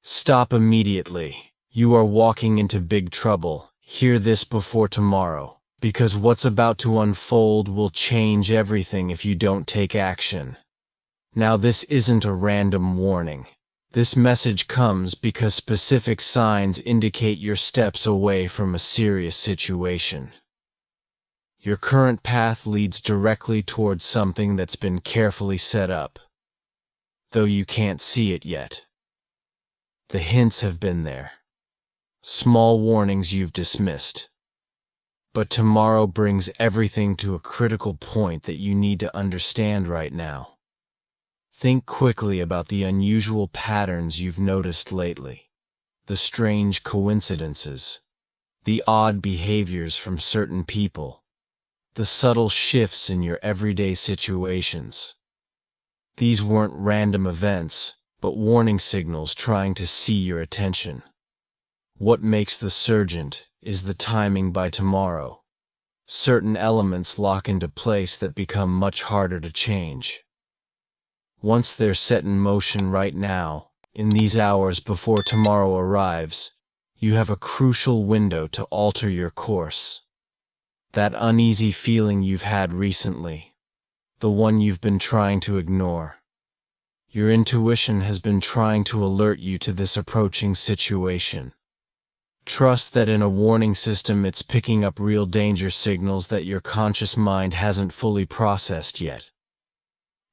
Stop immediately. You are walking into big trouble. Hear this before tomorrow, because what's about to unfold will change everything if you don't take action. Now, this isn't a random warning. This message comes because specific signs indicate your steps away from a serious situation. Your current path leads directly towards something that's been carefully set up, though you can't see it yet. The hints have been there. Small warnings you've dismissed. But tomorrow brings everything to a critical point that you need to understand right now. Think quickly about the unusual patterns you've noticed lately, the strange coincidences, the odd behaviors from certain people, the subtle shifts in your everyday situations. These weren't random events, but warning signals trying to see your attention. What makes this urgent is the timing by tomorrow. Certain elements lock into place that become much harder to change. Once they're set in motion right now, in these hours before tomorrow arrives, you have a crucial window to alter your course. That uneasy feeling you've had recently, the one you've been trying to ignore. Your intuition has been trying to alert you to this approaching situation. Trust that in a warning system it's picking up real danger signals that your conscious mind hasn't fully processed yet.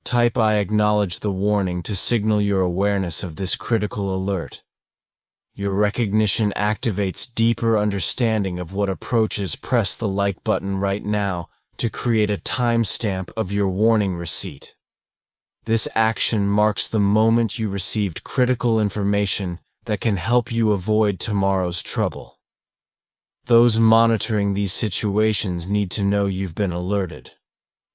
Type I acknowledge the warning to signal your awareness of this critical alert. Your recognition activates deeper understanding of what approaches. Press the like button right now to create a timestamp of your warning receipt. This action marks the moment you received critical information that can help you avoid tomorrow's trouble. Those monitoring these situations need to know you've been alerted.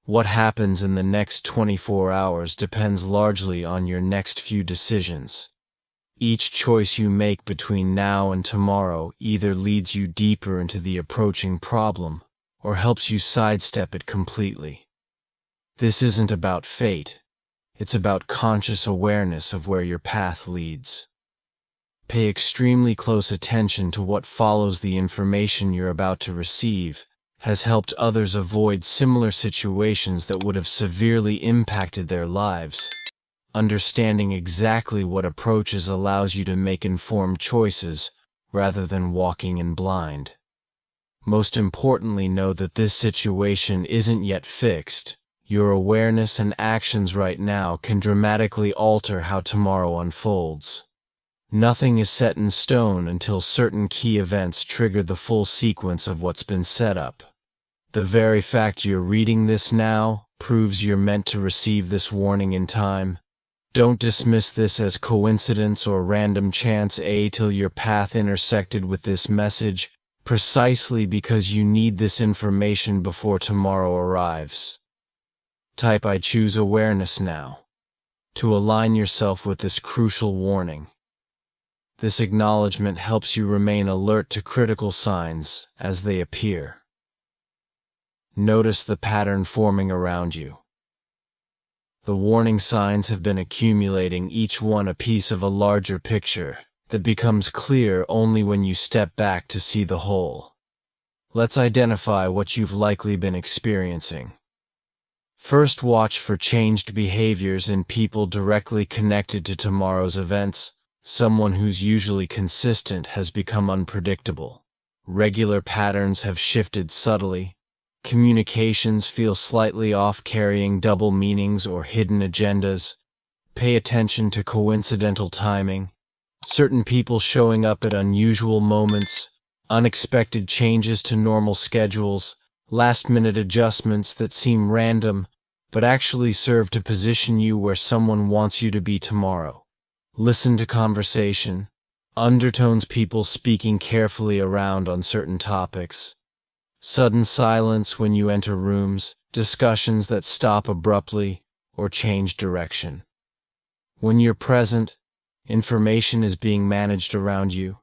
What happens in the next 24 hours depends largely on your next few decisions. Each choice you make between now and tomorrow either leads you deeper into the approaching problem or helps you sidestep it completely. This isn't about fate. It's about conscious awareness of where your path leads. Pay extremely close attention to what follows. The information you're about to receive has helped others avoid similar situations that would have severely impacted their lives. Understanding exactly what approaches allows you to make informed choices rather than walking in blind. Most importantly, know that this situation isn't yet fixed. Your awareness and actions right now can dramatically alter how tomorrow unfolds. Nothing is set in stone until certain key events trigger the full sequence of what's been set up. The very fact you're reading this now proves you're meant to receive this warning in time. Don't dismiss this as coincidence or random chance till your path intersected with this message, precisely because you need this information before tomorrow arrives. Type I choose awareness now to align yourself with this crucial warning. This acknowledgement helps you remain alert to critical signs as they appear. Notice the pattern forming around you. The warning signs have been accumulating, each one a piece of a larger picture that becomes clear only when you step back to see the whole. Let's identify what you've likely been experiencing. First, watch for changed behaviors in people directly connected to tomorrow's events. Someone who's usually consistent has become unpredictable. Regular patterns have shifted subtly. Communications feel slightly off, carrying double meanings or hidden agendas. Pay attention to coincidental timing. Certain people showing up at unusual moments, unexpected changes to normal schedules, last-minute adjustments that seem random, but actually serve to position you where someone wants you to be tomorrow. Listen to conversation, undertones, people speaking carefully around on certain topics. Sudden silence when you enter rooms, discussions that stop abruptly or change direction. When you're present, information is being managed around you.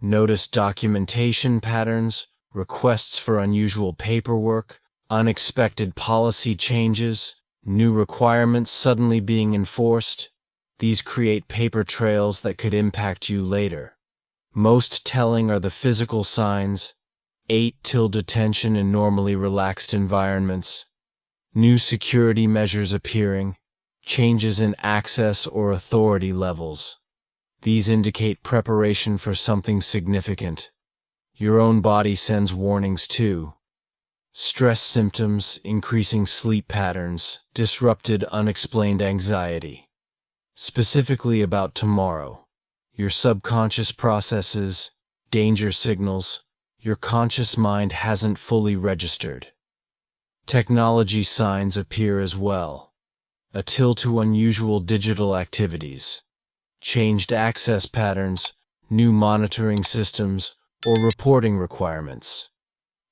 Notice documentation patterns, requests for unusual paperwork, unexpected policy changes, new requirements suddenly being enforced. These create paper trails that could impact you later. Most telling are the physical signs: 8 till detention in normally relaxed environments, new security measures appearing, changes in access or authority levels. These indicate preparation for something significant. Your own body sends warnings too. Stress symptoms, increasing sleep patterns, disrupted unexplained anxiety. Specifically about tomorrow, your subconscious processes, danger signals, your conscious mind hasn't fully registered. Technology signs appear as well. A tilt to unusual digital activities, changed access patterns, new monitoring systems, or reporting requirements.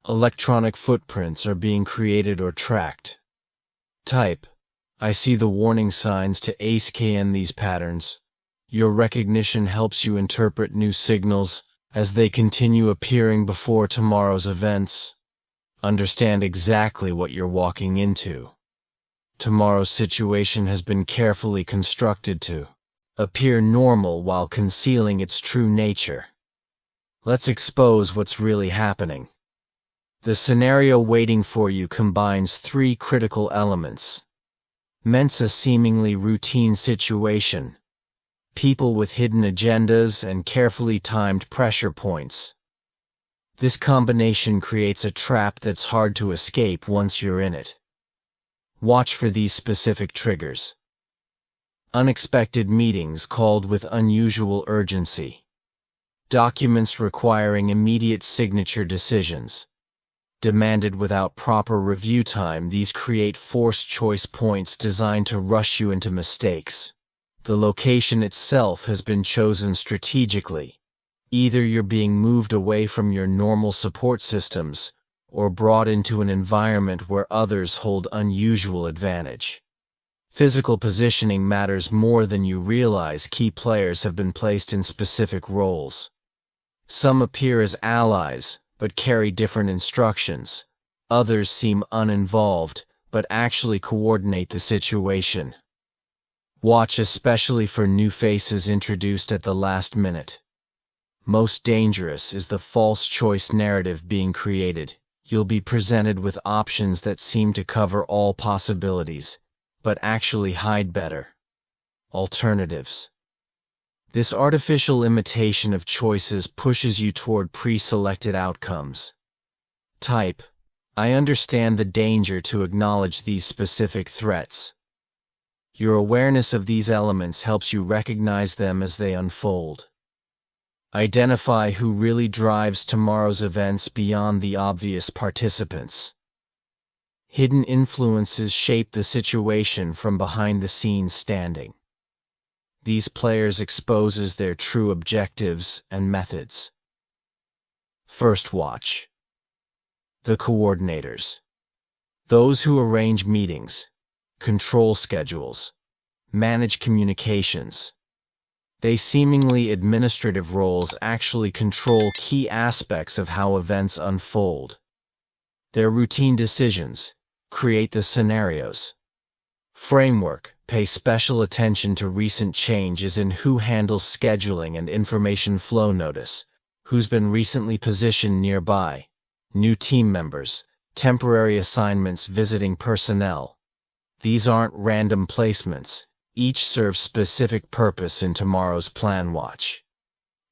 Electronic footprints are being created or tracked. Type: I see the warning signs to scan these patterns. Your recognition helps you interpret new signals as they continue appearing before tomorrow's events. Understand exactly what you're walking into. Tomorrow's situation has been carefully constructed to appear normal while concealing its true nature. Let's expose what's really happening. The scenario waiting for you combines 3 critical elements. Meant's a seemingly routine situation. People with hidden agendas and carefully timed pressure points. This combination creates a trap that's hard to escape once you're in it. Watch for these specific triggers. Unexpected meetings called with unusual urgency. Documents requiring immediate signature decisions. Demanded without proper review time. These create forced choice points designed to rush you into mistakes. The location itself has been chosen strategically. Either you're being moved away from your normal support systems, or brought into an environment where others hold unusual advantage. Physical positioning matters more than you realize. Key players have been placed in specific roles. Some appear as allies, but carry different instructions. Others seem uninvolved, but actually coordinate the situation. Watch especially for new faces introduced at the last minute. Most dangerous is the false choice narrative being created. You'll be presented with options that seem to cover all possibilities, but actually hide better alternatives. This artificial imitation of choices pushes you toward pre-selected outcomes. Type: I understand the danger to acknowledge these specific threats. Your awareness of these elements helps you recognize them as they unfold. Identify who really drives tomorrow's events beyond the obvious participants. Hidden influences shape the situation from behind the scenes standing. These players exposes their true objectives and methods. First watch. The coordinators. Those who arrange meetings, control schedules, manage communications. They seemingly administrative roles actually control key aspects of how events unfold. Their routine decisions create the scenarios. Framework: pay special attention to recent changes in who handles scheduling and information flow. Notice who's been recently positioned nearby, new team members, temporary assignments, visiting personnel. These aren't random placements. Each serves specific purpose in tomorrow's plan. Watch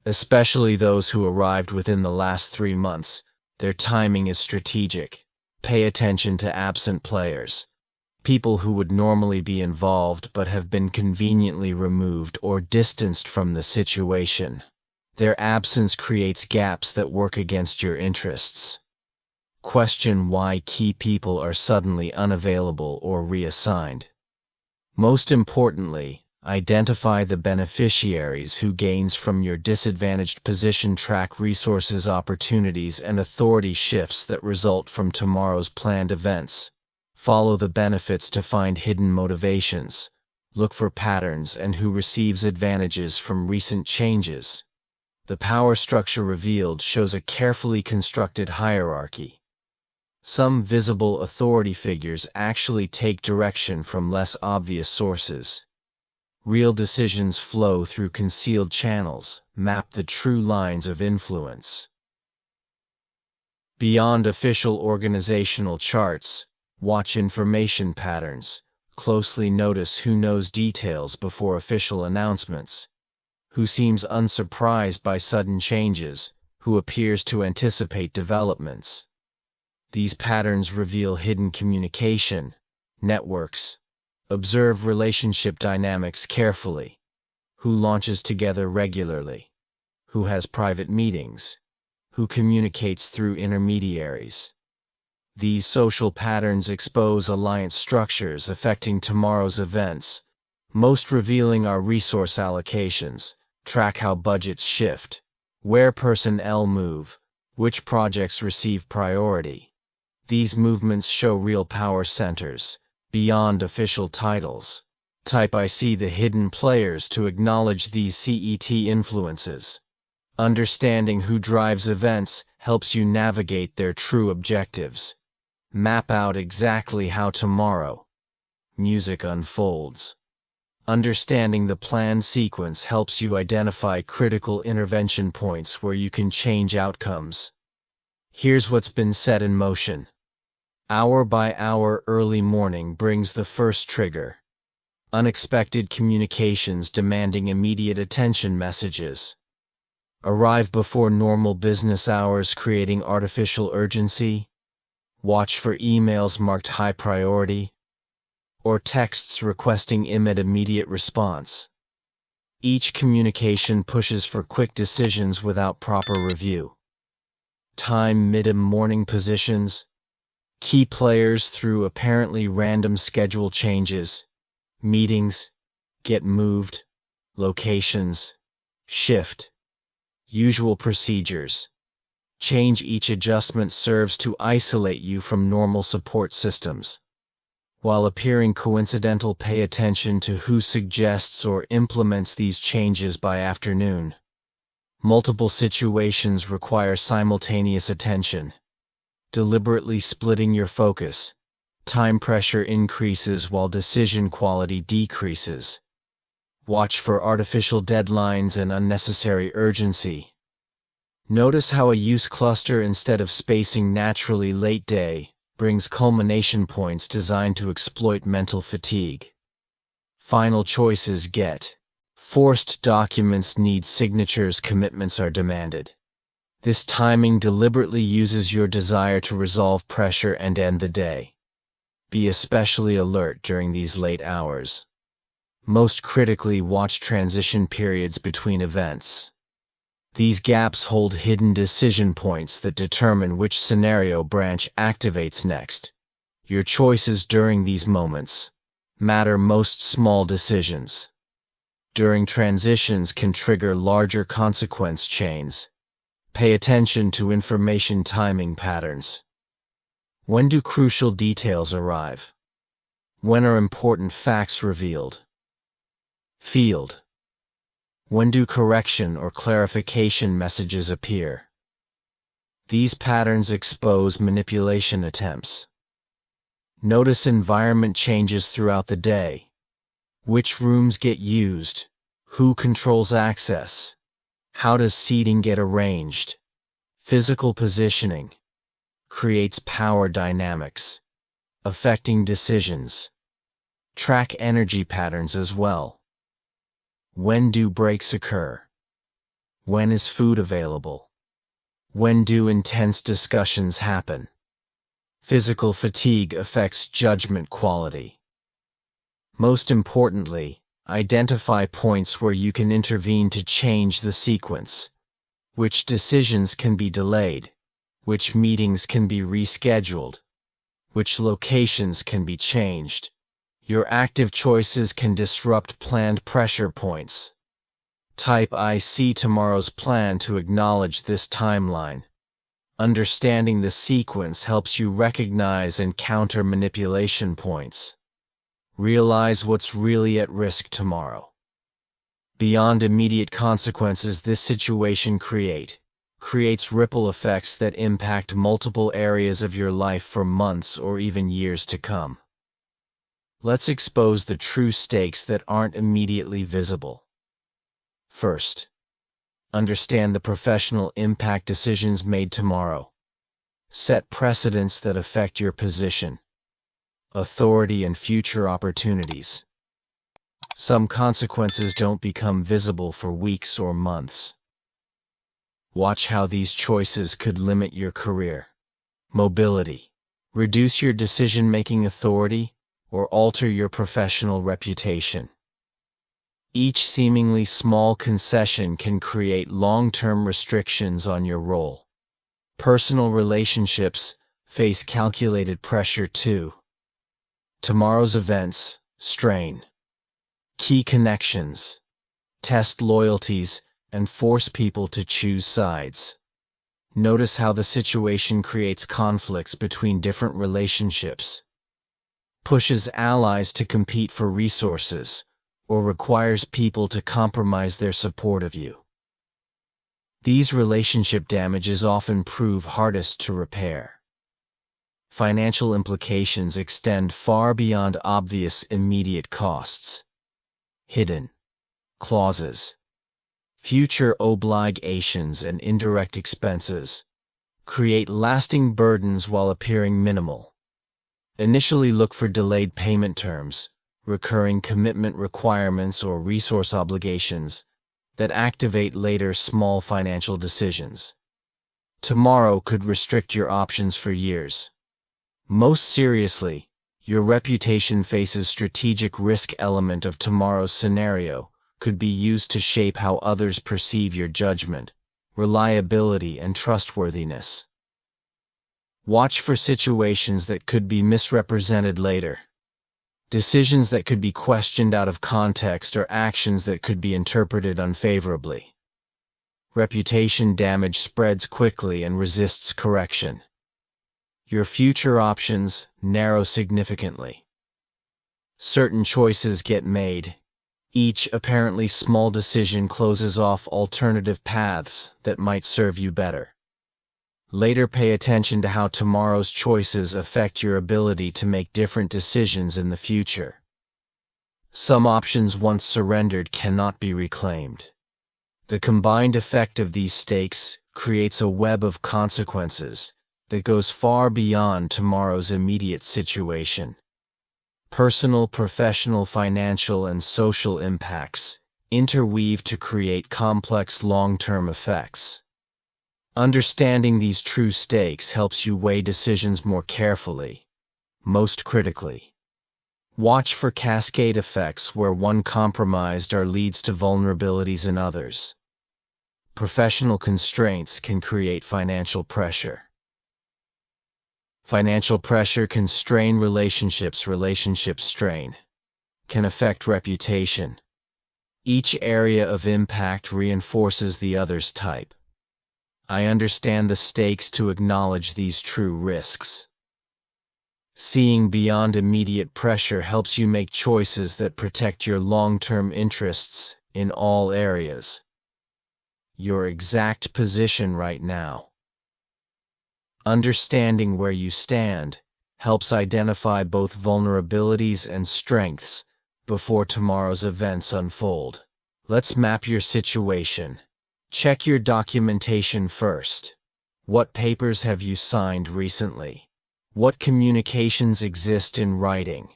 especially those who arrived within the last 3 months. Their timing is strategic. Pay attention to absent players. People who would normally be involved but have been conveniently removed or distanced from the situation. Their absence creates gaps that work against your interests. Question why key people are suddenly unavailable or reassigned. Most importantly, identify the beneficiaries who gains from your disadvantaged position. Track resources, opportunities, and authority shifts that result from tomorrow's planned events. Follow the benefits to find hidden motivations. Look for patterns and who receives advantages from recent changes. The power structure revealed shows a carefully constructed hierarchy. Some visible authority figures actually take direction from less obvious sources. Real decisions flow through concealed channels, map the true lines of influence. Beyond official organizational charts, watch information patterns. Closely notice who knows details before official announcements, who seems unsurprised by sudden changes, who appears to anticipate developments. These patterns reveal hidden communication networks. Observe relationship dynamics carefully. Who launches together regularly? Who has private meetings? Who communicates through intermediaries? These social patterns expose alliance structures affecting tomorrow's events. Most revealing are resource allocations. Track how budgets shift, where personnel move, which projects receive priority. These movements show real power centers, beyond official titles. Type I see the hidden players to acknowledge these CET influences. Understanding who drives events helps you navigate their true objectives. Map out exactly how tomorrow music unfolds. Understanding the planned sequence helps you identify critical intervention points where you can change outcomes. Here's what's been set in motion. Hour by hour early morning brings the first trigger. Unexpected communications demanding immediate attention messages. Arrive before normal business hours creating artificial urgency. Watch for emails marked high priority, or texts requesting immediate response. Each communication pushes for quick decisions without proper review. Time mid-morning positions. Key players through apparently random schedule changes. Meetings get moved. Locations shift. Usual procedures. Change. Each adjustment serves to isolate you from normal support systems. While appearing coincidental, pay attention to who suggests or implements these changes by afternoon. Multiple situations require simultaneous attention. Deliberately splitting your focus. Time pressure increases while decision quality decreases. Watch for artificial deadlines and unnecessary urgency. Notice how a use cluster instead of spacing naturally late day brings culmination points designed to exploit mental fatigue. Final choices get forced. Documents need signatures. Commitments are demanded. This timing deliberately uses your desire to resolve pressure and end the day. Be especially alert during these late hours. Most critically, watch transition periods between events. These gaps hold hidden decision points that determine which scenario branch activates next. Your choices during these moments matter most. Small decisions during transitions can trigger larger consequence chains. Pay attention to information timing patterns. When do crucial details arrive? When are important facts revealed? Field. When do correction or clarification messages appear? These patterns expose manipulation attempts. Notice environment changes throughout the day. Which rooms get used? Who controls access? How does seating get arranged? Physical positioning creates power dynamics, affecting decisions. Track energy patterns as well. When do breaks occur? When is food available? When do intense discussions happen? Physical fatigue affects judgment quality. Most importantly, identify points where you can intervene to change the sequence. Which decisions can be delayed? Which meetings can be rescheduled? Which locations can be changed? Your active choices can disrupt planned pressure points. Type I see tomorrow's plan to acknowledge this timeline. Understanding the sequence helps you recognize and counter manipulation points. Realize what's really at risk tomorrow. Beyond immediate consequences, this situation creates ripple effects that impact multiple areas of your life for months or even years to come. Let's expose the true stakes that aren't immediately visible. First, understand the professional impact decisions made tomorrow. Set precedents that affect your position, authority, and future opportunities. Some consequences don't become visible for weeks or months. Watch how these choices could limit your career, mobility, reduce your decision-making authority, or alter your professional reputation. Each seemingly small concession can create long-term restrictions on your role. Personal relationships face calculated pressure too. Tomorrow's events strain key connections, test loyalties, and force people to choose sides. Notice how the situation creates conflicts between different relationships, pushes allies to compete for resources, or requires people to compromise their support of you. These relationship damages often prove hardest to repair. Financial implications extend far beyond obvious immediate costs. Hidden clauses, future obligations, and indirect expenses create lasting burdens while appearing minimal. Initially look for delayed payment terms, recurring commitment requirements, or resource obligations that activate later small financial decisions. Tomorrow could restrict your options for years. Most seriously, your reputation faces strategic risk element of tomorrow's scenario, could be used to shape how others perceive your judgment, reliability, and trustworthiness. Watch for situations that could be misrepresented later. Decisions that could be questioned out of context, or actions that could be interpreted unfavorably. Reputation damage spreads quickly and resists correction. Your future options narrow significantly. Certain choices get made. Each apparently small decision closes off alternative paths that might serve you better. Later, pay attention to how tomorrow's choices affect your ability to make different decisions in the future. Some options once surrendered cannot be reclaimed. The combined effect of these stakes creates a web of consequences that goes far beyond tomorrow's immediate situation. Personal, professional, financial, and social impacts interweave to create complex long-term effects. Understanding these true stakes helps you weigh decisions more carefully. Most critically, watch for cascade effects where one compromised leads to vulnerabilities in others. Professional constraints can create financial pressure. Financial pressure can strain relationships. Relationship strain can affect reputation. Each area of impact reinforces the other's type. I understand the stakes to acknowledge these true risks. Seeing beyond immediate pressure helps you make choices that protect your long-term interests in all areas. Your exact position right now. Understanding where you stand helps identify both vulnerabilities and strengths before tomorrow's events unfold. Let's map your situation. Check your documentation first. What papers have you signed recently? What communications exist in writing?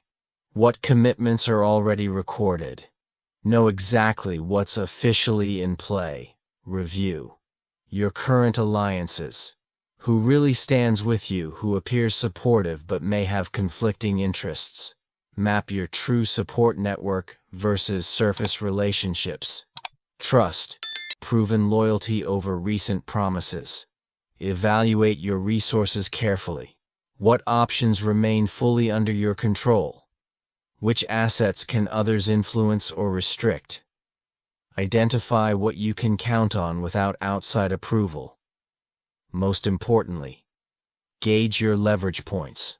What commitments are already recorded? Know exactly what's officially in play. Review your current alliances. Who really stands with you, who appears supportive but may have conflicting interests. Map your true support network versus surface relationships. Trust, proven loyalty over recent promises. Evaluate your resources carefully. What options remain fully under your control? Which assets can others influence or restrict? Identify what you can count on without outside approval. Most importantly, gauge your leverage points.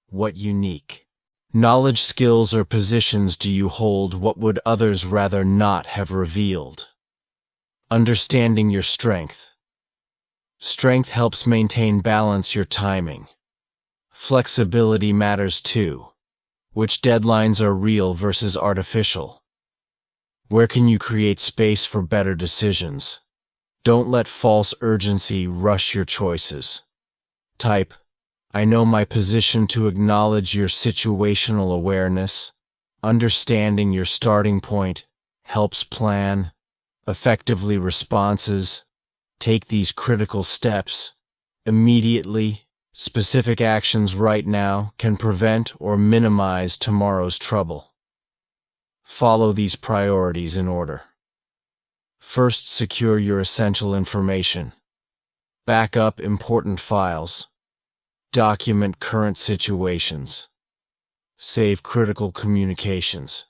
What unique knowledge, skills, or positions do you hold? What would others rather not have revealed? Understanding your strength. Strength helps maintain balance. Your timing. Flexibility matters too. Which deadlines are real versus artificial? Where can you create space for better decisions? Don't let false urgency rush your choices. Type, I know my position to acknowledge your situational awareness. Understanding your starting point helps plan effectively responses. Take these critical steps immediately. Specific actions right now can prevent or minimize tomorrow's trouble. Follow these priorities in order. First, secure your essential information. Back up important files. Document current situations. Save critical communications.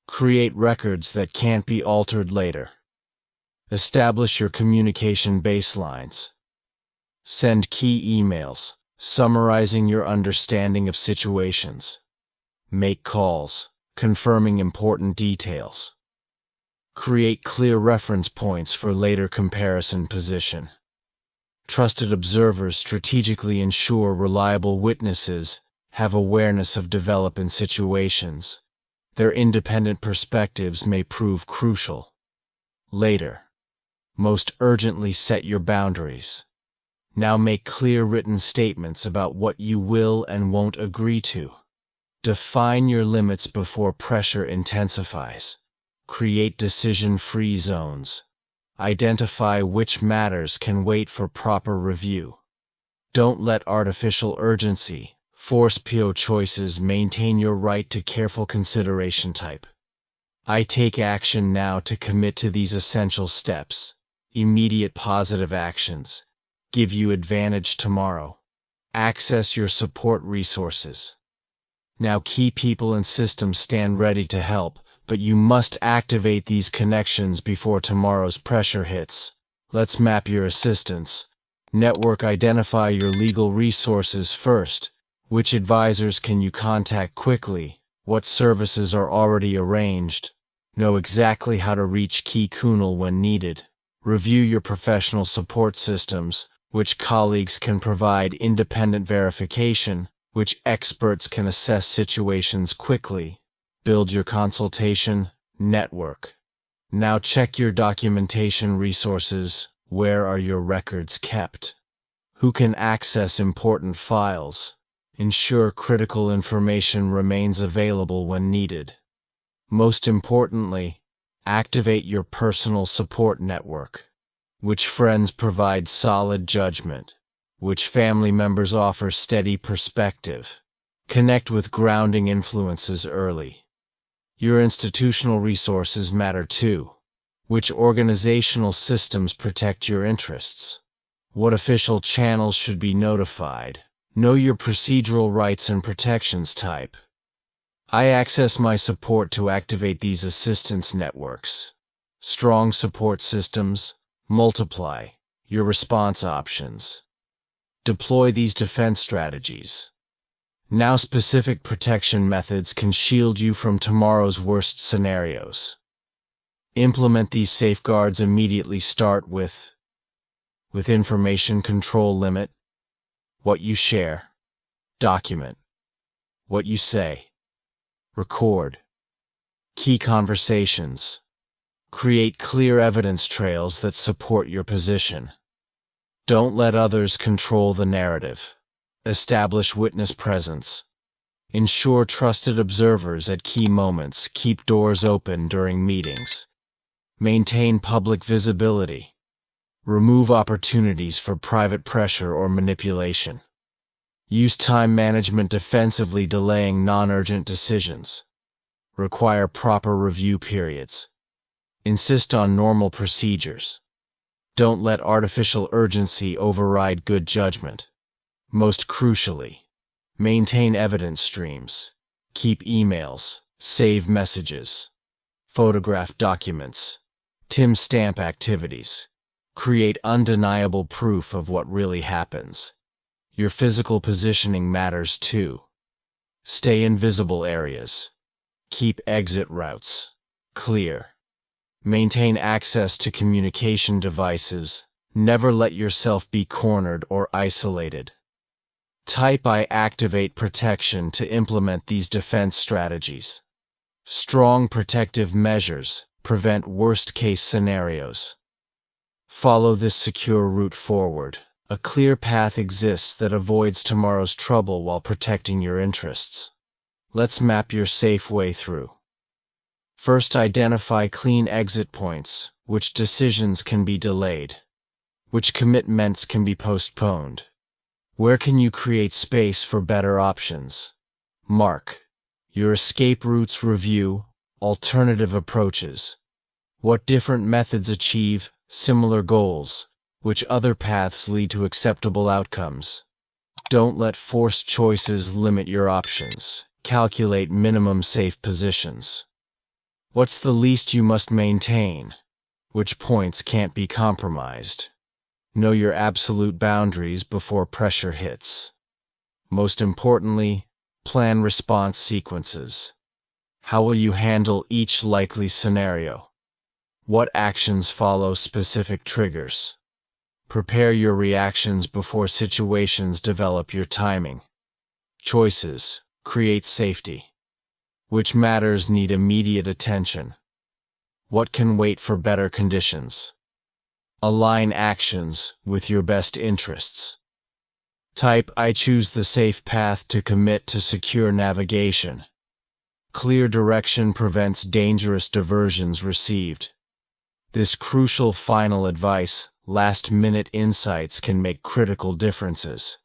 Create records that can't be altered later. Establish your communication baselines. Send key emails, summarizing your understanding of situations. Make calls, confirming important details. Create clear reference points for later comparison position. Trusted observers strategically ensure reliable witnesses have awareness of developing situations. Their independent perspectives may prove crucial. Later, most urgently set your boundaries. Now make clear written statements about what you will and won't agree to. Define your limits before pressure intensifies. Create decision-free zones. Identify which matters can wait for proper review. Don't let artificial urgency force PO choices. Maintain your right to careful consideration. Type, I take action now to commit to these essential steps. Immediate positive actions give you advantage tomorrow. Access your support resources. Now key people and systems stand ready to help, but you must activate these connections before tomorrow's pressure hits. Let's map your assistance. Network. Identify your legal resources first. Which advisors can you contact quickly? What services are already arranged? Know exactly how to reach key kunal when needed. Review your professional support systems. Which colleagues can provide independent verification? Which experts can assess situations quickly? Build your consultation network. Now check your documentation resources. Where are your records kept? Who can access important files? Ensure critical information remains available when needed. Most importantly, activate your personal support network. Which friends provide solid judgment? Which family members offer steady perspective? Connect with grounding influences early. Your institutional resources matter too. Which organizational systems protect your interests? What official channels should be notified? Know your procedural rights and protections. Type, I access my support to activate these assistance networks. Strong support systems. Multiply your response options. Deploy these defense strategies. Now specific protection methods can shield you from tomorrow's worst scenarios. Implement these safeguards immediately. Start with information control limit. What you share. Document what you say. Record key conversations. Create clear evidence trails that support your position. Don't let others control the narrative. Establish witness presence. Ensure trusted observers at key moments. Keep doors open during meetings. Maintain public visibility. Remove opportunities for private pressure or manipulation. Use time management defensively, delaying non-urgent decisions. Require proper review periods. Insist on normal procedures. Don't let artificial urgency override good judgment. Most crucially, maintain evidence streams. Keep emails, save messages, photograph documents, timestamp activities. Create undeniable proof of what really happens. Your physical positioning matters too. Stay in visible areas. Keep exit routes clear. Maintain access to communication devices. Never let yourself be cornered or isolated. Type I activate protection to implement these defense strategies. Strong protective measures prevent worst-case scenarios. Follow this secure route forward. A clear path exists that avoids tomorrow's trouble while protecting your interests. Let's map your safe way through. First, identify clean exit points. Which decisions can be delayed? Which commitments can be postponed? Where can you create space for better options? Mark your escape routes. Review alternative approaches. What different methods achieve similar goals? Which other paths lead to acceptable outcomes? Don't let forced choices limit your options. Calculate minimum safe positions. What's the least you must maintain? Which points can't be compromised? Know your absolute boundaries before pressure hits. Most importantly, plan response sequences. How will you handle each likely scenario? What actions follow specific triggers? Prepare your reactions before situations develop. Your timing. Choices create safety. Which matters need immediate attention? What can wait for better conditions? Align actions with your best interests. Type I choose the safe path to commit to secure navigation. Clear direction prevents dangerous diversions. Received. This crucial final advice, last-minute insights can make critical differences.